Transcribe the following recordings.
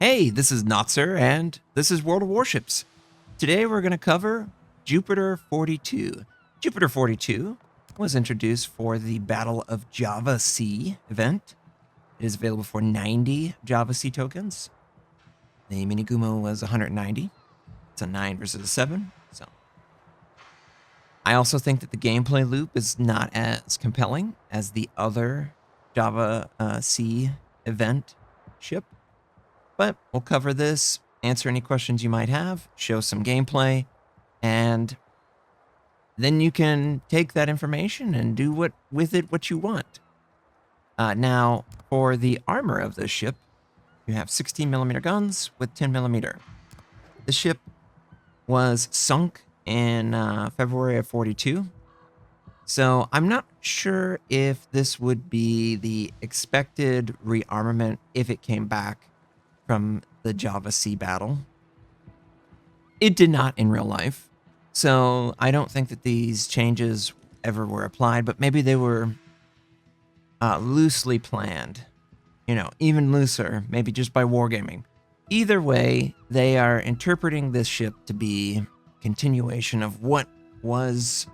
Hey, this is Notser, and this is World of Warships. Today we're going to cover Jupiter 42. Jupiter 42 was introduced for the Battle of Java Sea event. It is available for 90 Java Sea tokens. The Minigumo was 190. It's a 9 versus a 7. So I also think that the gameplay loop is not as compelling as the other Java Sea event ship. But we'll cover this, answer any questions you might have, show some gameplay, and then you can take that information and do with it what you want. Now, for the armor of this ship, you have 16mm guns with 10mm. The ship was sunk in February of 42, so I'm not sure if this would be the expected rearmament if it came back from the Java Sea battle. It did not in real life, so I don't think that these changes ever were applied, but maybe they were loosely planned, even looser, maybe just by wargaming. Either way, they are interpreting this ship to be continuation of what was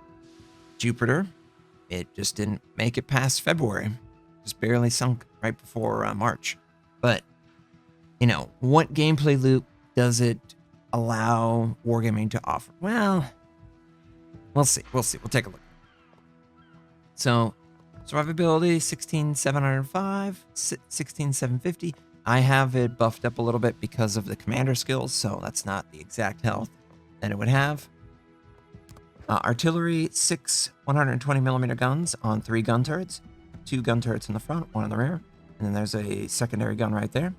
Jupiter. It just didn't make it past February, just barely sunk right before March. But what gameplay loop does it allow wargaming to offer? Well, we'll see. We'll take a look. So, survivability 16,705, 16,750. I have it buffed up a little bit because of the commander skills, so that's not the exact health that it would have. Artillery, 6 120mm guns on 3 gun turrets. 2 gun turrets in the front, 1 in the rear. And then there's a secondary gun right there.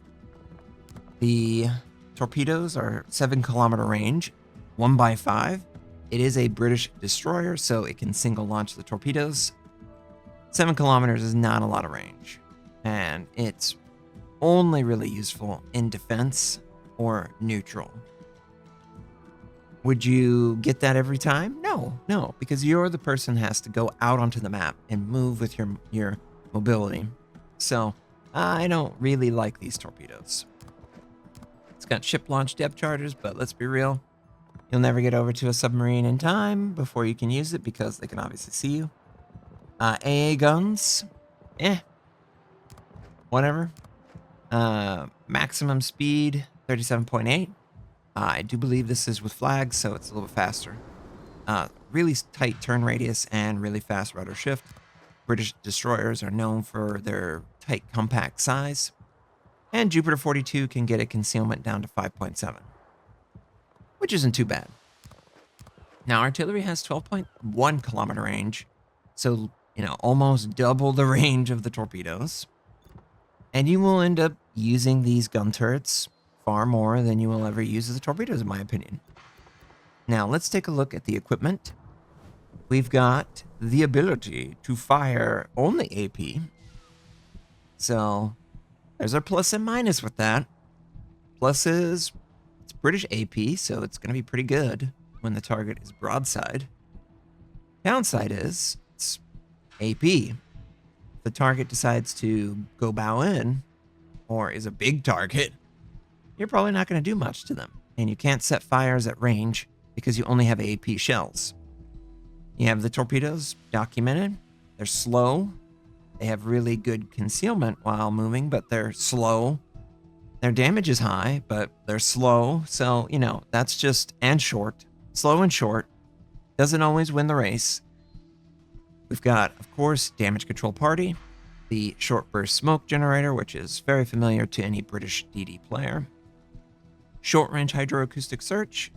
The torpedoes are 7-kilometer range, 1x5. It is a British destroyer, so it can single launch the torpedoes. 7 kilometers is not a lot of range, and it's only really useful in defense or neutral. Would you get that every time? No, because you're the person who has to go out onto the map and move with your mobility. So I don't really like these torpedoes. It's got ship launch depth charges, but let's be real. You'll never get over to a submarine in time before you can use it because they can obviously see you. AA guns, whatever. Maximum speed, 37.8. I do believe this is with flags, so it's a little bit faster. Really tight turn radius and really fast rudder shift. British destroyers are known for their tight, compact size. And Jupiter 42 can get a concealment down to 5.7, which isn't too bad. Now, artillery has 12.1 kilometer range, so, almost double the range of the torpedoes. And you will end up using these gun turrets far more than you will ever use the torpedoes, in my opinion. Now, let's take a look at the equipment. We've got the ability to fire only AP. So there's our plus and minus with that. Plus is it's British AP, so it's going to be pretty good when the target is broadside. Downside is it's AP. If the target decides to go bow in or is a big target, you're probably not going to do much to them. And you can't set fires at range because you only have AP shells. You have the torpedoes documented. They're slow. They have really good concealment while moving, but they're slow. Their damage is high, but they're slow. So, that's just, and short. Slow and short. Doesn't always win the race. We've got, of course, damage control party. The short burst smoke generator, which is very familiar to any British DD player. Short range hydroacoustic search.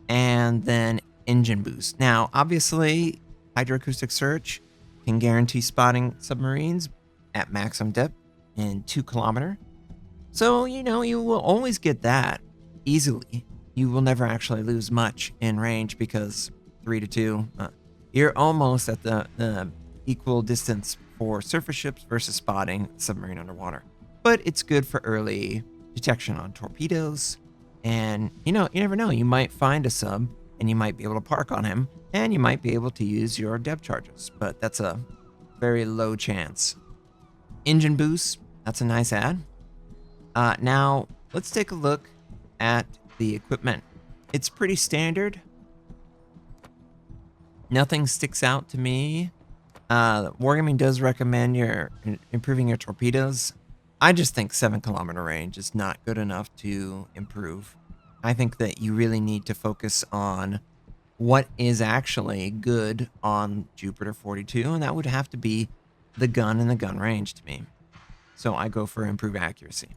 And then engine boost. Now, obviously, hydroacoustic search can guarantee spotting submarines at maximum depth in 2 kilometer. So, you will always get that easily. You will never actually lose much in range because 3 to 2, you're almost at the equal distance for surface ships versus spotting submarine underwater. But it's good for early detection on torpedoes. And, you never know. You might find a sub and you might be able to park on him and you might be able to use your depth charges, but that's a very low chance. Engine boost, that's a nice add. Now, let's take a look at the equipment. It's pretty standard. Nothing sticks out to me. Wargaming does recommend improving your torpedoes. I just think 7-kilometer range is not good enough to improve. I think that you really need to focus on what is actually good on Jupiter 42, and that would have to be the gun and the gun range to me. So I go for improved accuracy.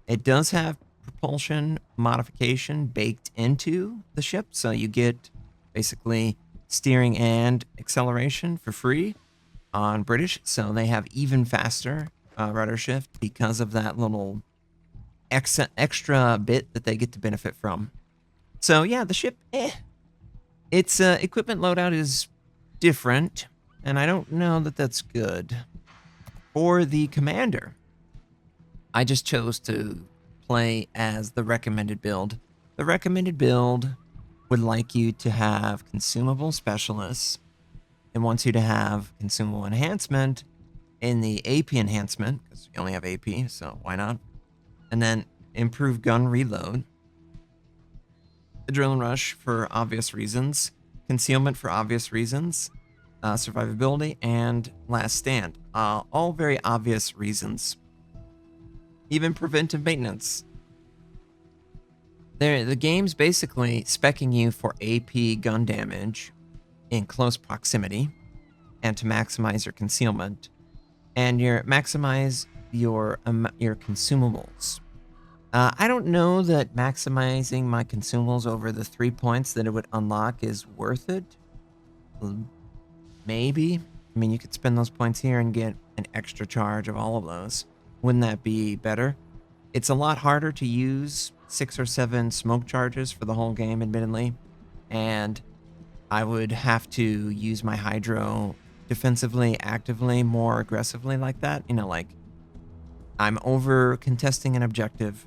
It does have propulsion modification baked into the ship, so you get basically steering and acceleration for free on British. So they have even faster rudder shift because of that little extra bit that they get to benefit from. So yeah, the ship, its equipment loadout is different, and I don't know that that's good. For the commander, I just chose to play as the recommended build. The recommended build would like you to have consumable specialists. It wants you to have consumable enhancement in the AP enhancement, because you only have AP, so why not? And then improve gun reload. Adrenaline rush for obvious reasons. Concealment for obvious reasons. Survivability, and last stand. All very obvious reasons. Even preventive maintenance. The game's basically speccing you for AP gun damage in close proximity and to maximize your concealment, and maximize your consumables. I don't know that maximizing my consumables over the 3 points that it would unlock is worth it. Maybe. I mean, you could spend those points here and get an extra charge of all of those. Wouldn't that be better? It's a lot harder to use 6 or 7 smoke charges for the whole game, admittedly. And I would have to use my hydro defensively, actively, more aggressively like that. You know, like I'm over contesting an objective.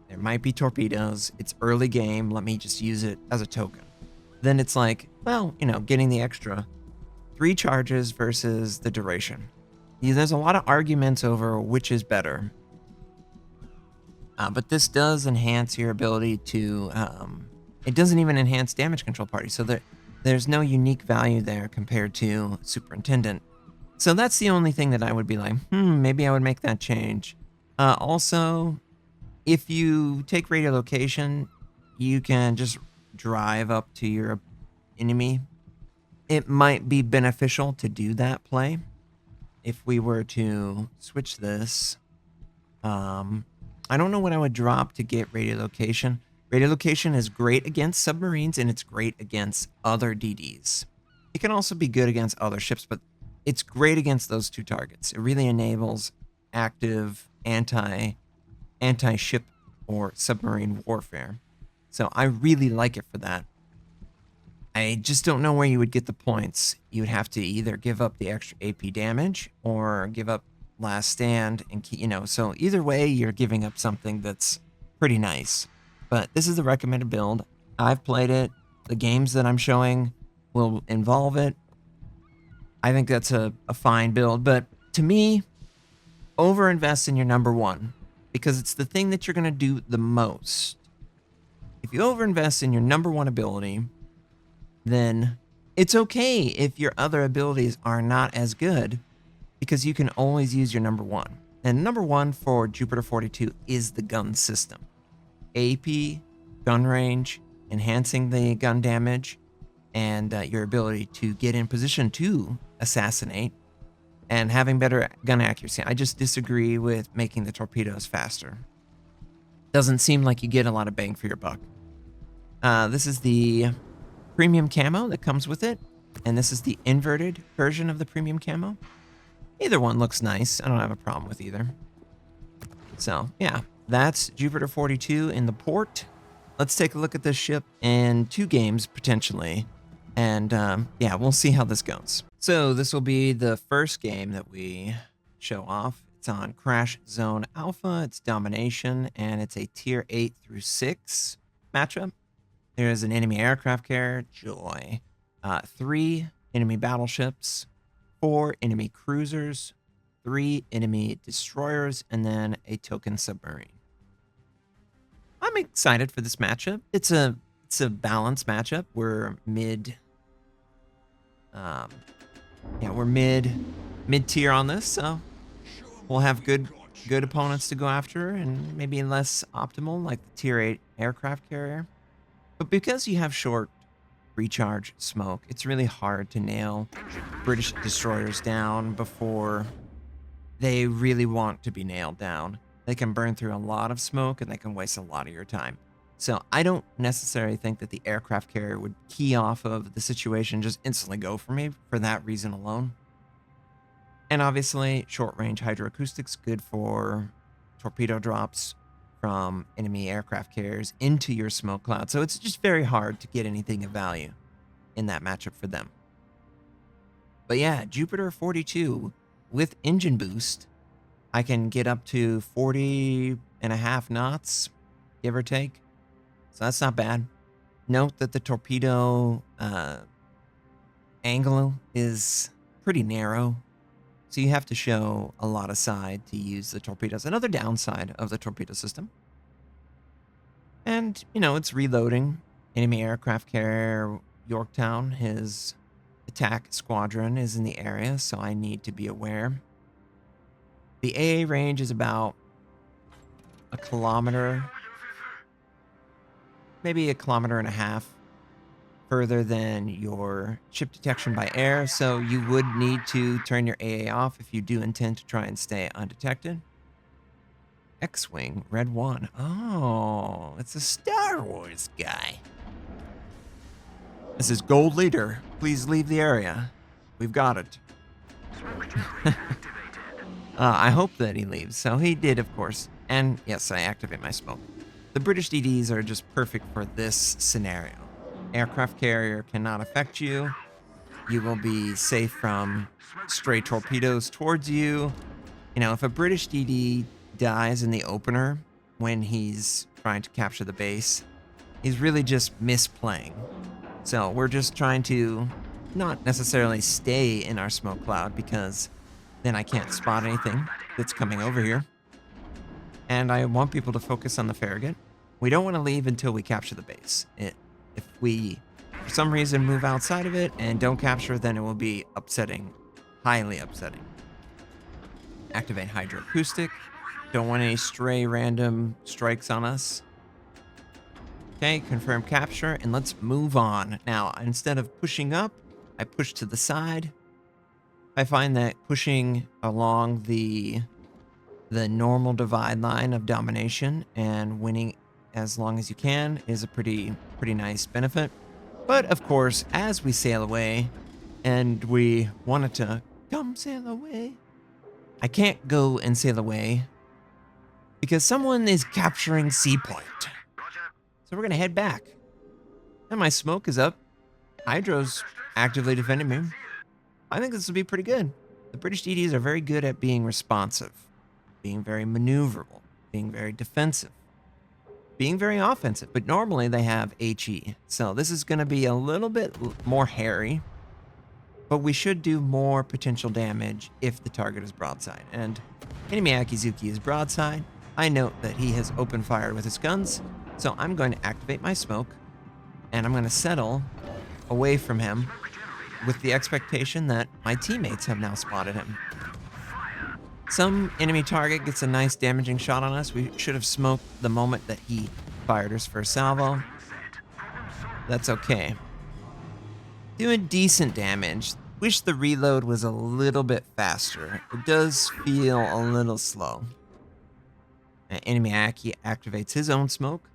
There might be torpedoes. It's early game. Let me just use it as a token. Then it's like, well, you know, getting the extra 3 charges versus the duration. There's a lot of arguments over which is better. But this does enhance your ability to... it doesn't even enhance damage control party, so there's no unique value there compared to Superintendent. So that's the only thing that I would be like, maybe I would make that change. Also, if you take radiolocation, you can just drive up to your enemy. It might be beneficial to do that play. If we were to switch this, I don't know what I would drop to get radiolocation. Radiolocation is great against submarines, and it's great against other DDs. It can also be good against other ships, but it's great against those 2 targets. It really enables active anti-ship or submarine warfare. So I really like it for that. I just don't know where you would get the points. You would have to either give up the extra AP damage or give up last stand and keep, so either way you're giving up something that's pretty nice. But this is the recommended build. I've played it. The games that I'm showing will involve it. I think that's a fine build, but to me, overinvest in your number 1 because it's the thing that you're going to do the most. If you overinvest in your number 1 ability, then it's okay if your other abilities are not as good because you can always use your number 1. And number 1 for Jupiter 42 is the gun system. AP, gun range, enhancing the gun damage, and your ability to get in position to assassinate, and having better gun accuracy. I just disagree with making the torpedoes faster. Doesn't seem like you get a lot of bang for your buck. This is the premium camo that comes with it, and this is the inverted version of the premium camo. Either one looks nice. I don't have a problem with either. So, yeah, that's Jupiter 42 in the port. Let's take a look at this ship in 2 games, potentially. And, yeah, we'll see how this goes. So, this will be the first game that we show off. It's on Crash Zone Alpha. It's Domination, and it's a Tier 8 through 6 matchup. There's an enemy aircraft carrier, Joy. 3 enemy battleships. 4 enemy cruisers. 3 enemy destroyers. And then a token submarine. I'm excited for this matchup. It's a balanced matchup. We're mid. Yeah, we're mid tier on this, so we'll have good opponents to go after, and maybe less optimal like the tier 8 aircraft carrier. But because you have short recharge smoke, it's really hard to nail British destroyers down before they really want to be nailed down. They can burn through a lot of smoke and they can waste a lot of your time. So I don't necessarily think that the aircraft carrier would key off of the situation, just instantly go for me for that reason alone. And obviously, short-range hydroacoustics, good for torpedo drops from enemy aircraft carriers into your smoke cloud. So it's just very hard to get anything of value in that matchup for them. But yeah, Jupiter 42 with engine boost, I can get up to 40.5 knots, give or take. So that's not bad. Note that the torpedo angle is pretty narrow, so you have to show a lot of side to use the torpedoes. Another downside of the torpedo system. And, you know, it's reloading. Enemy aircraft carrier Yorktown, his attack squadron is in the area, so I need to be aware. The AA range is about a kilometer, maybe a kilometer and a half further than your ship detection by air, so you would need to turn your AA off if you do intend to try and stay undetected. X-Wing, Red 1. Oh, it's a Star Wars guy. This is Gold Leader. Please leave the area. We've got it. I hope that he leaves. So he did, of course. And yes, I activate my smoke. The British DDs are just perfect for this scenario. Aircraft carrier cannot affect you. You will be safe from stray torpedoes towards you. You know, if a British DD dies in the opener when he's trying to capture the base, he's really just misplaying. So we're just trying to not necessarily stay in our smoke cloud, because then I can't spot anything that's coming over here. And I want people to focus on the Farragut. We don't want to leave until we capture the base. If we, for some reason, move outside of it and don't capture, then it will be upsetting, highly upsetting. Activate hydroacoustic. Don't want any stray random strikes on us. Okay, confirm capture, and let's move on. Now, instead of pushing up, I push to the side. I find that pushing along the normal divide line of domination and winning as long as you can is a pretty nice benefit. But of course, as we sail away, and we wanted to come sail away, I can't go and sail away because someone is capturing Sea Point. So we're gonna head back. And my smoke is up. Hydro's actively defending me. I think this will be pretty good. The British DDs are very good at being responsive, being very maneuverable, being very defensive, being very offensive, but normally they have HE. So this is going to be a little bit more hairy, but we should do more potential damage if the target is broadside. And enemy Akizuki is broadside. I note that he has opened fire with his guns, so I'm going to activate my smoke, and I'm going to settle away from him with the expectation that my teammates have now spotted him. Some enemy target gets a nice damaging shot on us. We should have smoked the moment that he fired his first salvo. That's okay. Doing decent damage. Wish the reload was a little bit faster. It does feel a little slow. Enemy Aki activates his own smoke,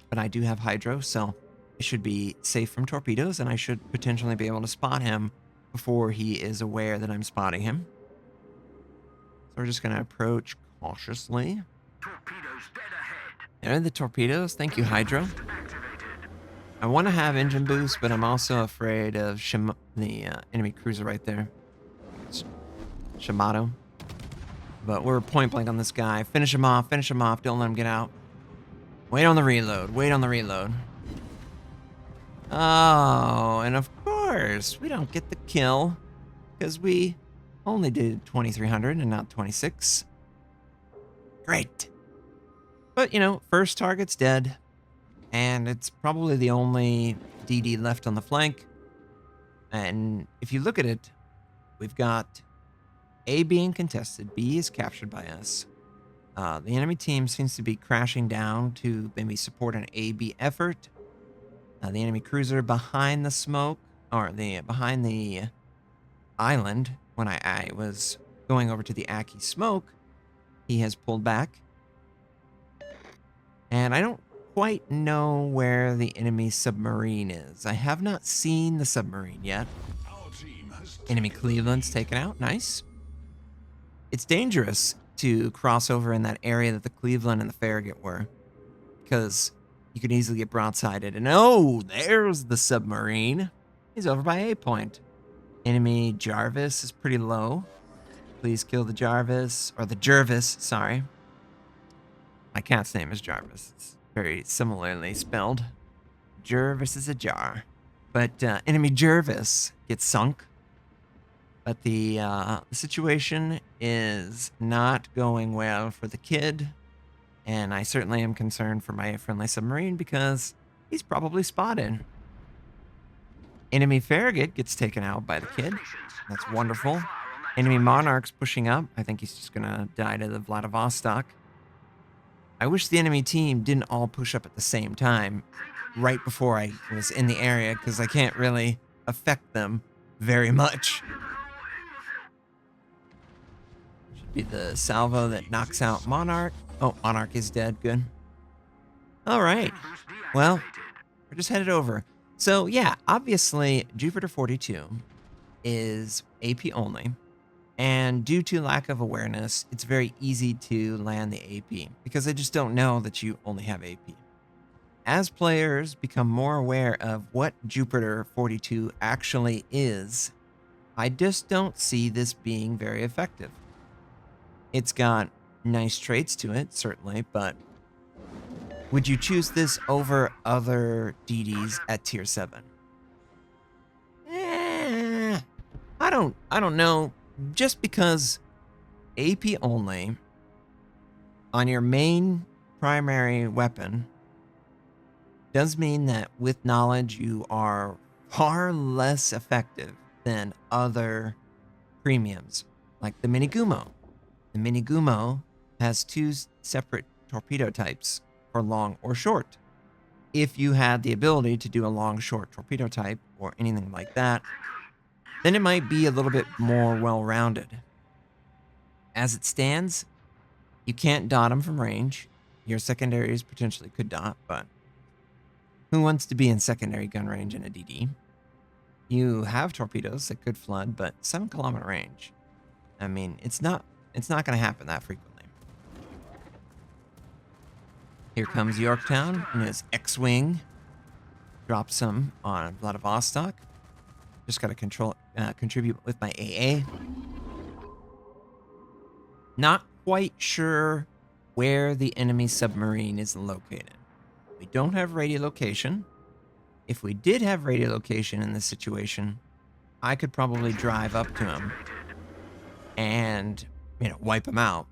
but I do have hydro, so I should be safe from torpedoes, and I should potentially be able to spot him before he is aware that I'm spotting him. So we're just going to approach cautiously. Torpedoes dead ahead. There are the torpedoes. Thank you, Hydro. I want to have engine boost, but I'm also afraid of the enemy cruiser right there. Shamato. But we're point blank on this guy. Finish him off. Finish him off. Don't let him get out. Wait on the reload. Wait on the reload. Oh, and of course, we don't get the kill because we only did 2,300 and not 26. Great. But, you know, first target's dead. And it's probably the only DD left on the flank. And if you look at it, we've got A being contested, B is captured by us. The enemy team seems to be crashing down to maybe support an A-B effort. The enemy cruiser behind the smoke, or behind the island, when I was going over to the Aki smoke, he has pulled back. And I don't quite know where the enemy submarine is. I have not seen the submarine yet. Enemy Cleveland's taken out. Nice. It's dangerous to cross over in that area that the Cleveland and the Farragut were, because you could easily get broadsided. And oh, there's the submarine. He's over by A point. Enemy Jarvis is pretty low. Please kill the Jarvis, or the Jervis, sorry. My cat's name is Jarvis. It's very similarly spelled. Jervis is a jar. But enemy Jervis gets sunk. But the situation is not going well for the kid. And I certainly am concerned for my friendly submarine because he's probably spotted. Enemy Farragut gets taken out by the kid. That's wonderful. Enemy Monarch's pushing up. I think he's just going to die to the Vladivostok. I wish the enemy team didn't all push up at the same time right before I was in the area, because I can't really affect them very much. Should be the salvo that knocks out Monarch. Oh, Monarch is dead. Good. All right. Well, we're just headed over. So, yeah, obviously, Jupiter 42 is AP only. And due to lack of awareness, it's very easy to land the AP because they just don't know that you only have AP. As players become more aware of what Jupiter 42 actually is, I just don't see this being very effective. It's got nice traits to it, certainly, but would you choose this over other DDs at tier 7? I don't know. Just because AP only on your main primary weapon does mean that with knowledge you are far less effective than other premiums, like the Mini Gumo. The Mini Gumo has 2 separate torpedo types for long or short. If you had the ability to do a long-short torpedo type or anything like that, then it might be a little bit more well-rounded. As it stands, you can't dot them from range. Your secondaries potentially could dot, but who wants to be in secondary gun range in a DD? You have torpedoes that could flood, but 7-kilometer range. I mean, it's not going to happen that frequently. Here comes Yorktown in his X-Wing. Drops some on Vladivostok. Just got to contribute with my AA. Not quite sure where the enemy submarine is located. We don't have radiolocation. If we did have radiolocation in this situation, I could probably drive up to him and, wipe him out.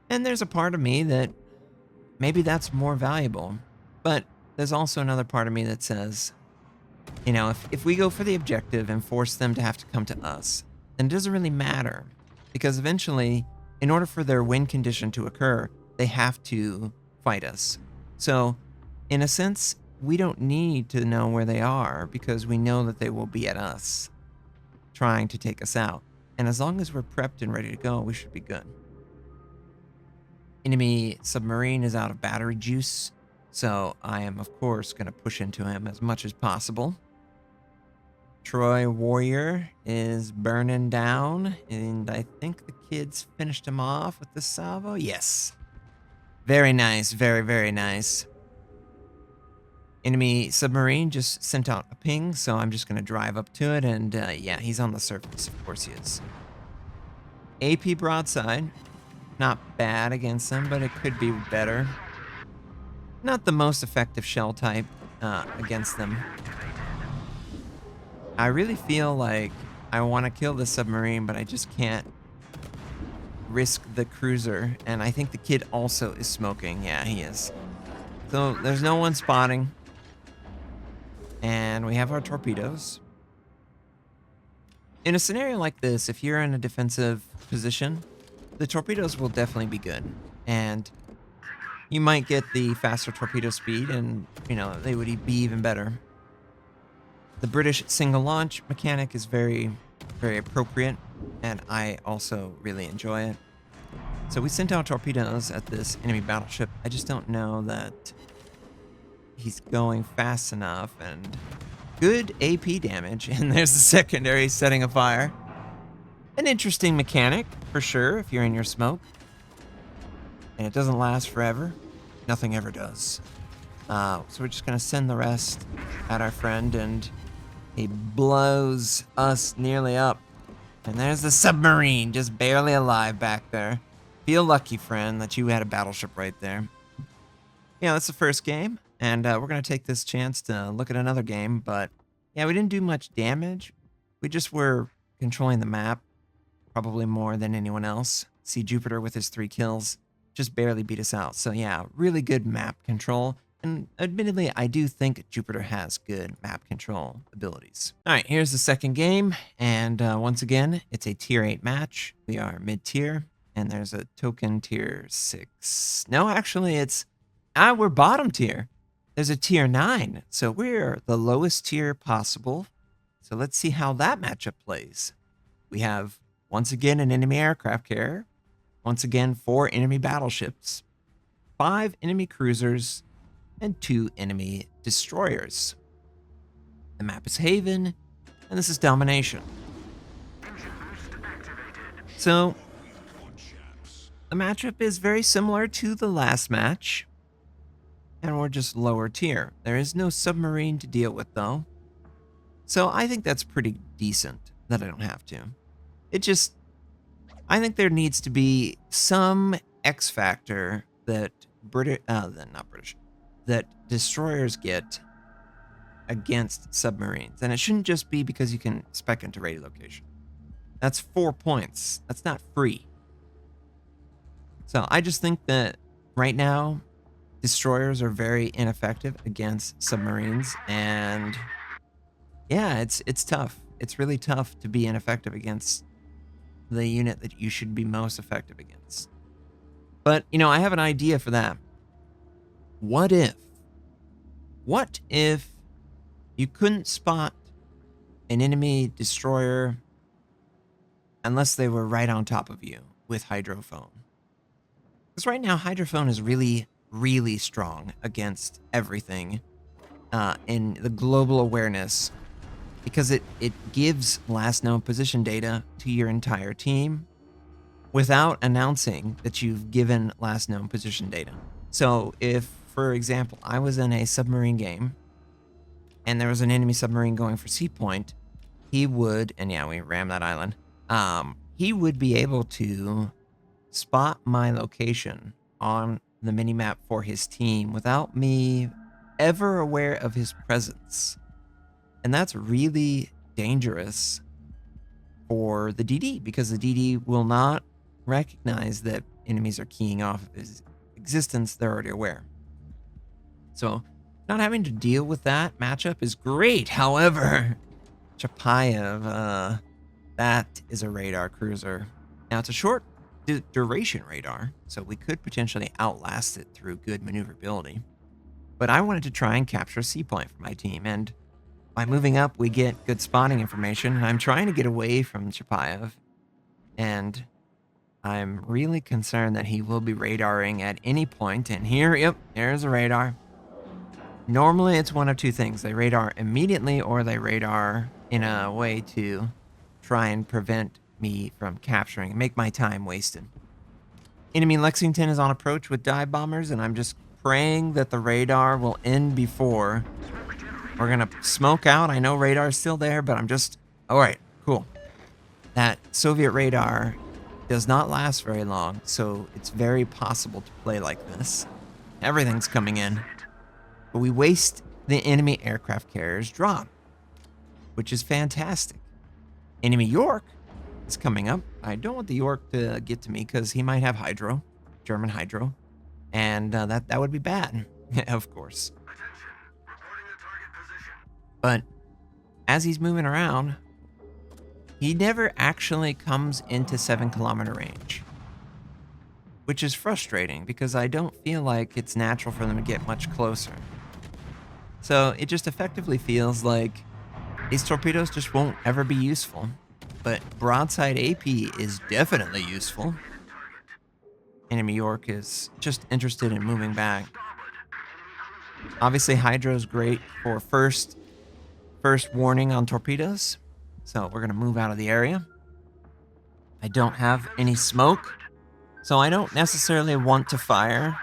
And there's a part of me that maybe that's more valuable. But there's also another part of me that says, if we go for the objective and force them to have to come to us, then it doesn't really matter. Because eventually, in order for their win condition to occur, they have to fight us. So, in a sense, we don't need to know where they are because we know that they will be at us, trying to take us out. And as long as we're prepped and ready to go, we should be good. Enemy submarine is out of battery juice, so I am, of course, going to push into him as much as possible. Troy Warrior is burning down, and I think the kids finished him off with the salvo. Yes. Very nice. Very, very nice. Enemy submarine just sent out a ping, so I'm just going to drive up to it, and yeah, he's on the surface. Of course he is. AP broadside. Not bad against them, but it could be better. Not the most effective shell type against them. I really feel like I want to kill the submarine, but I just can't risk the cruiser. And I think the kid also is smoking. Yeah, he is. So there's no one spotting. And we have our torpedoes. In a scenario like this, if you're in a defensive position, the torpedoes will definitely be good. And you might get the faster torpedo speed and, they would be even better. The British single launch mechanic is very, very appropriate, and I also really enjoy it. So we sent out torpedoes at this enemy battleship. I just don't know that he's going fast enough, and good AP damage. And there's the secondary setting a fire. An interesting mechanic, for sure, if you're in your smoke. And it doesn't last forever. Nothing ever does. So we're just going to send the rest at our friend, and he blows us nearly up. And there's the submarine, just barely alive back there. Feel lucky, friend, that you had a battleship right there. Yeah, that's the first game, and we're going to take this chance to look at another game, but yeah, we didn't do much damage. We just were controlling the map, probably more than anyone else. See Jupiter with his 3 kills, just barely beat us out. So yeah, really good map control. And admittedly, I do think Jupiter has good map control abilities. All right, here's the second game. And once again, it's a tier 8 match. We are mid-tier, and there's a token tier 6. No, actually, we're bottom tier. There's a tier 9, so we're the lowest tier possible. So let's see how that matchup plays. We have, once again, an enemy aircraft carrier. Once again, 4 enemy battleships, 5 enemy cruisers, and 2 enemy destroyers. The map is Haven, and this is Domination. So, the matchup is very similar to the last match, and we're just lower tier. There is no submarine to deal with, though. So I think that's pretty decent that I don't have to. I think there needs to be some X factor that that destroyers get against submarines. And it shouldn't just be because you can spec into radio location. That's 4 points. That's not free. So I just think that right now, destroyers are very ineffective against submarines. And yeah, it's tough. It's really tough to be ineffective against the unit that you should be most effective against. But, I have an idea for that. What if you couldn't spot an enemy destroyer unless they were right on top of you with hydrophone? Because right now, hydrophone is really, really strong against everything in the global awareness, because it gives last known position data to your entire team without announcing that you've given last known position data. So if, for example, I was in a submarine game and there was an enemy submarine going for C point, he would, and yeah, we rammed that island, he would be able to spot my location on the minimap for his team without me ever aware of his presence. And that's really dangerous for the DD, because the DD will not recognize that enemies are keying off of his existence. They're already aware. So not having to deal with that matchup is great. However, Chapayev, that is a radar cruiser. Now, it's a short duration radar, so we could potentially outlast it through good maneuverability. But I wanted to try and capture a C point for my team, and by moving up, we get good spotting information, and I'm trying to get away from Chapayev, and I'm really concerned that he will be radaring at any point. And here's a radar. Normally, it's one of two things. They radar immediately, or they radar in a way to try and prevent me from capturing and make my time wasted. Enemy Lexington is on approach with dive bombers, and I'm just praying that the radar will end before we're going to smoke out. I know radar is still there, but I'm just... All right, cool. That Soviet radar does not last very long, so it's very possible to play like this. Everything's coming in. But we waste the enemy aircraft carrier's drop, which is fantastic. Enemy York is coming up. I don't want the York to get to me because he might have hydro, German hydro, and that would be bad. Of course. But as he's moving around, he never actually comes into 7 kilometer range, which is frustrating because I don't feel like it's natural for them to get much closer. So it just effectively feels like these torpedoes just won't ever be useful. But broadside AP is definitely useful. Enemy York is just interested in moving back. Obviously, Hydro is great for first warning on torpedoes. So we're going to move out of the area. I don't have any smoke, so I don't necessarily want to fire.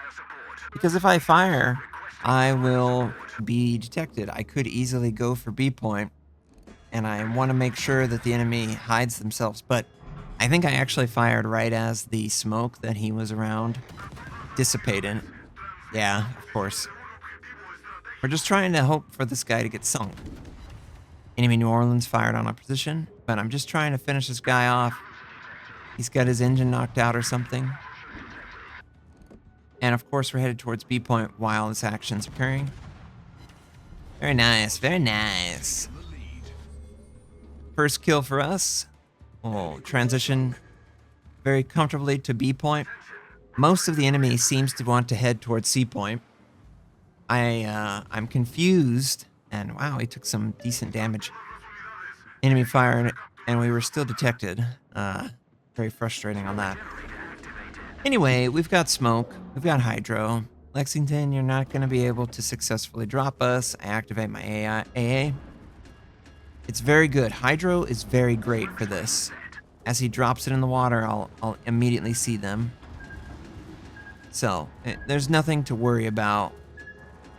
Because if I fire, I will be detected. I could easily go for B point, and I want to make sure that the enemy hides themselves. But I think I actually fired right as the smoke that he was around dissipated. Yeah, of course. We're just trying to hope for this guy to get sunk. Enemy New Orleans fired on our position, but I'm just trying to finish this guy off. He's got his engine knocked out or something. And of course, we're headed towards B point while this action's occurring. Very nice, very nice. First kill for us. We'll transition very comfortably to B point. Most of the enemy seems to want to head towards C point. I'm confused, and wow, he took some decent damage. Enemy fire, and we were still detected. Very frustrating on that. Anyway, we've got smoke. We've got Hydro. Lexington, you're not going to be able to successfully drop us. I activate my AA. It's very good. Hydro is very great for this. As he drops it in the water, I'll immediately see them. So, there's nothing to worry about.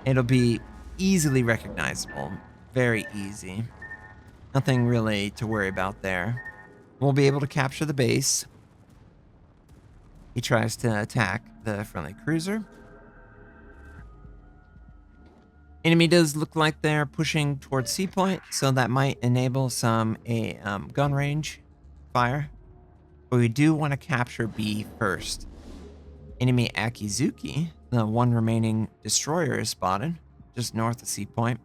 It'll be easily recognizable. Very easy. Nothing really to worry about there. We'll be able to capture the base. He tries to attack the friendly cruiser. Enemy does look like they're pushing towards C point, so that might enable some gun range fire. But we do want to capture B first. Enemy Akizuki, the one remaining destroyer, is spotted just north of C point.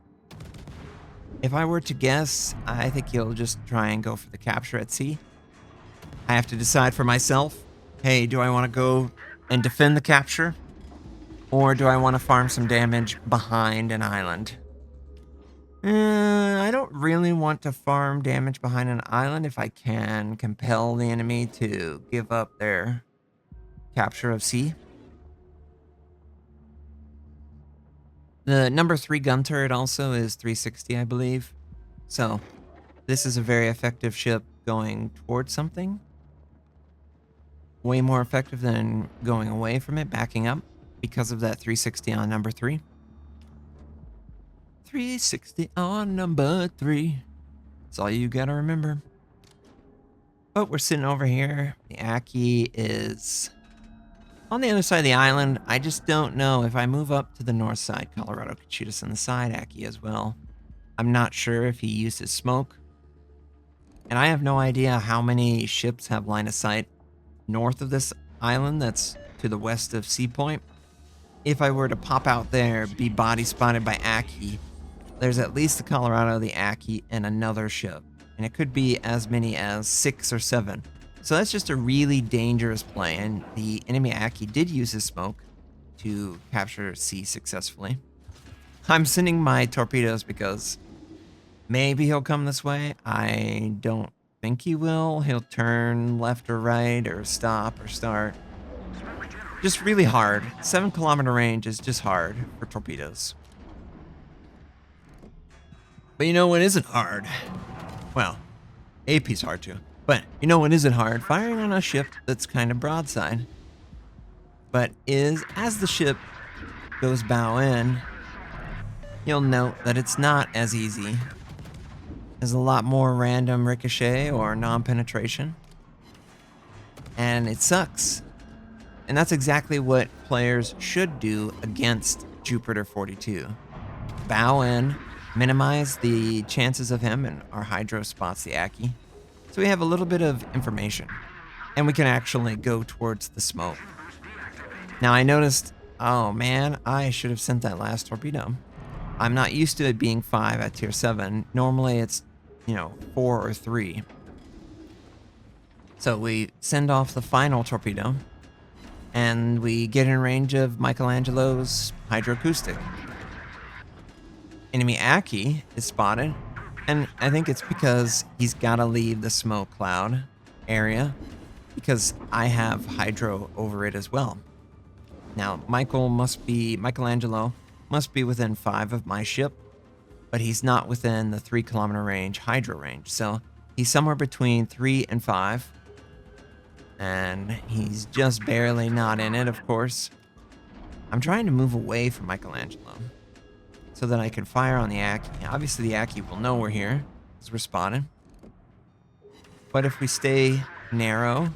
If I were to guess, I think he'll just try and go for the capture at sea. I have to decide for myself. Hey, do I want to go and defend the capture? Or do I want to farm some damage behind an island? I don't really want to farm damage behind an island if I can compel the enemy to give up their capture of sea. The number 3 gun turret also is 360, I believe. So this is a very effective ship going towards something. Way more effective than going away from it, backing up, because of that 360 on number 3. 360 on number 3. That's all you gotta remember. But we're sitting over here. The Aki is on the other side of the island. I just don't know. If I move up to the north side, Colorado could shoot us on the side, Aki as well. I'm not sure if he used his smoke. And I have no idea how many ships have line of sight north of this island that's to the west of Sea Point. If I were to pop out there, be body spotted by Aki, there's at least the Colorado, the Aki, and another ship. And it could be as many as 6 or 7. So that's just a really dangerous play, and the enemy Aki did use his smoke to capture C successfully. I'm sending my torpedoes because maybe he'll come this way. I don't think he will. He'll turn left or right or stop or start. Just really hard. 7 kilometer range is just hard for torpedoes. But you know what isn't hard? Well, AP's hard too. But you know what isn't hard? Firing on a ship that's kind of broadside. But as the ship goes bow in, you'll note that it's not as easy. There's a lot more random ricochet or non-penetration. And it sucks. And that's exactly what players should do against Jupiter 42. Bow in, minimize the chances of him, and our Hydro spots the Aki. So we have a little bit of information. And we can actually go towards the smoke. Now I noticed Oh, man, I should have sent that last torpedo. I'm not used to it being 5 at tier 7. Normally it's, 4 or 3. So we send off the final torpedo, and we get in range of Michelangelo's hydroacoustic. Enemy Aki is spotted, and I think it's because he's got to leave the smoke cloud area because I have hydro over it as well. Now, Michelangelo must be within 5 of my ship, but he's not within the 3-kilometer range hydro range. So he's somewhere between 3 and 5, and he's just barely not in it, of course. I'm trying to move away from Michelangelo so that I can fire on the Aki. Obviously, the Aki will know we're here because we're spotted. But if we stay narrow,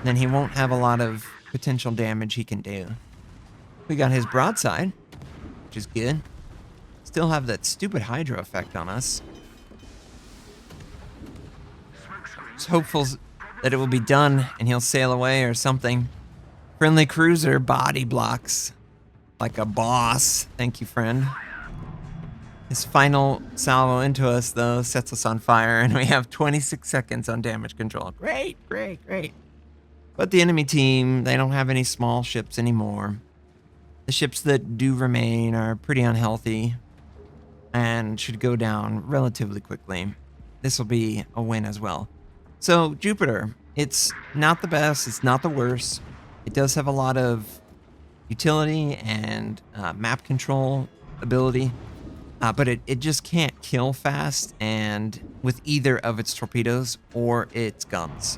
then he won't have a lot of potential damage he can do. We got his broadside, which is good. Still have that stupid hydro effect on us. Just hopeful that it will be done and he'll sail away or something. Friendly cruiser body blocks like a boss. Thank you, friend. His final salvo into us, though, sets us on fire, and we have 26 seconds on damage control. Great, great, great. But the enemy team, they don't have any small ships anymore. The ships that do remain are pretty unhealthy and should go down relatively quickly. This will be a win as well. So, Jupiter, it's not the best, it's not the worst. It does have a lot of utility and map control ability. But it just can't kill fast and with either of its torpedoes or its guns.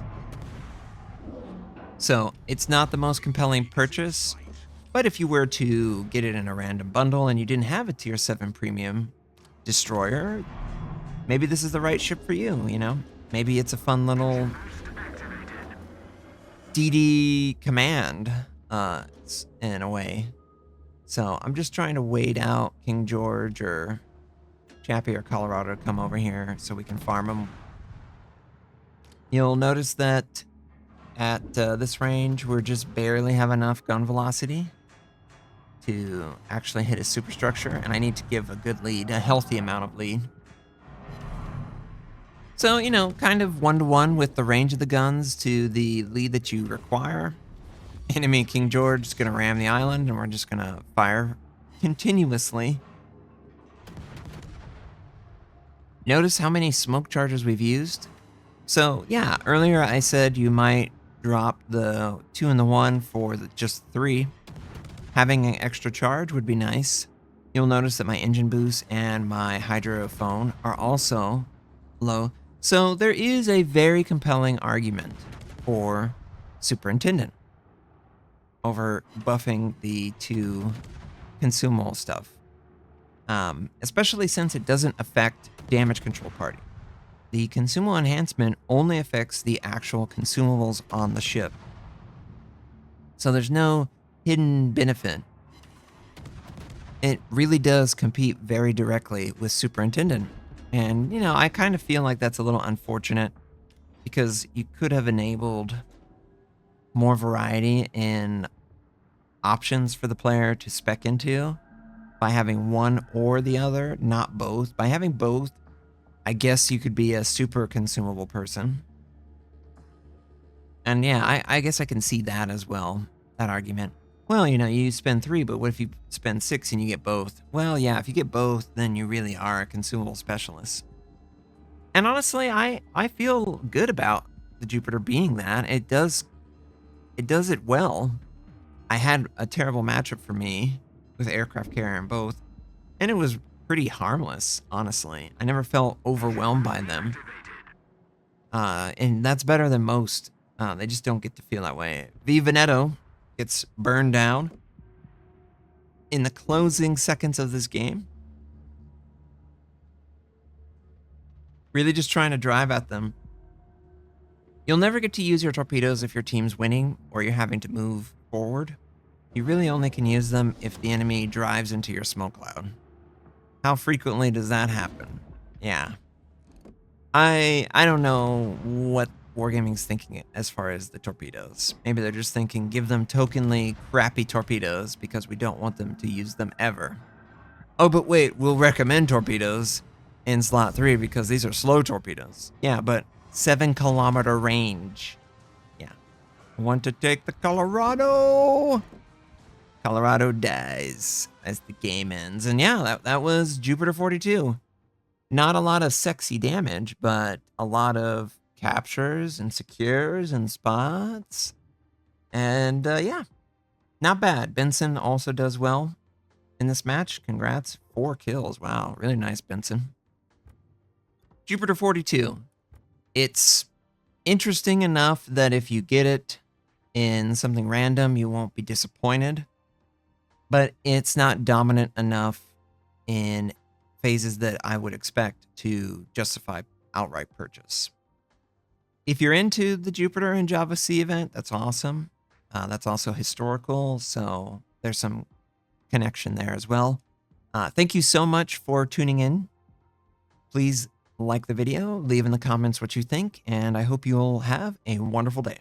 So it's not the most compelling purchase, but if you were to get it in a random bundle and you didn't have a tier 7 premium destroyer, maybe this is the right ship for you, Maybe it's a fun little DD command in a way. So I'm just trying to wait out King George or Chappie or Colorado to come over here so we can farm them. You'll notice that at this range, we're just barely have enough gun velocity to actually hit a superstructure, and I need to give a good lead, a healthy amount of lead. So, kind of 1-to-1 with the range of the guns to the lead that you require. Enemy King George is going to ram the island, and we're just going to fire continuously. Notice how many smoke charges we've used. So, yeah, earlier I said you might drop the 2 and the 1 for just 3. Having an extra charge would be nice. You'll notice that my engine boost and my hydrophone are also low. So there is a very compelling argument for Superintendent over buffing the 2 consumable stuff. Especially since it doesn't affect damage control party. The consumable enhancement only affects the actual consumables on the ship. So there's no hidden benefit. It really does compete very directly with Superintendent. And, I kind of feel like that's a little unfortunate because you could have enabled more variety in options for the player to spec into by having one or the other, not both. By having both, I guess you could be a super consumable person. And yeah, I guess I can see that as well, that argument. Well, you spend 3, but what if you spend 6 and you get both? Well, yeah, if you get both, then you really are a consumable specialist. And honestly, I feel good about the Jupiter being that. It does it well. I had a terrible matchup for me with aircraft carrier in both, and it was pretty harmless, honestly. I never felt overwhelmed by them. And that's better than most. They just don't get to feel that way. V Veneto gets burned down in the closing seconds of this game. Really just trying to drive at them. You'll never get to use your torpedoes if your team's winning or you're having to move forward. You really only can use them if the enemy drives into your smoke cloud. How frequently does that happen? Yeah. I don't know what Wargaming's thinking as far as the torpedoes. Maybe they're just thinking, give them tokenly crappy torpedoes because we don't want them to use them ever. Oh, but wait, we'll recommend torpedoes in slot 3 because these are slow torpedoes. Yeah, but 7-kilometer range. Yeah. Want to take the Colorado? Colorado dies as the game ends. And yeah, that was Jupiter 42. Not a lot of sexy damage, but a lot of captures and secures and spots. And yeah, not bad. Benson also does well in this match. Congrats. 4 kills. Wow, really nice, Benson. Jupiter 42. It's interesting enough that if you get it in something random, you won't be disappointed. But it's not dominant enough in phases that I would expect to justify outright purchase. If you're into the Jupiter and Java C event, that's awesome. That's also historical, so there's some connection there as well. Thank you so much for tuning in. Please like the video, leave in the comments what you think, and I hope you'll have a wonderful day.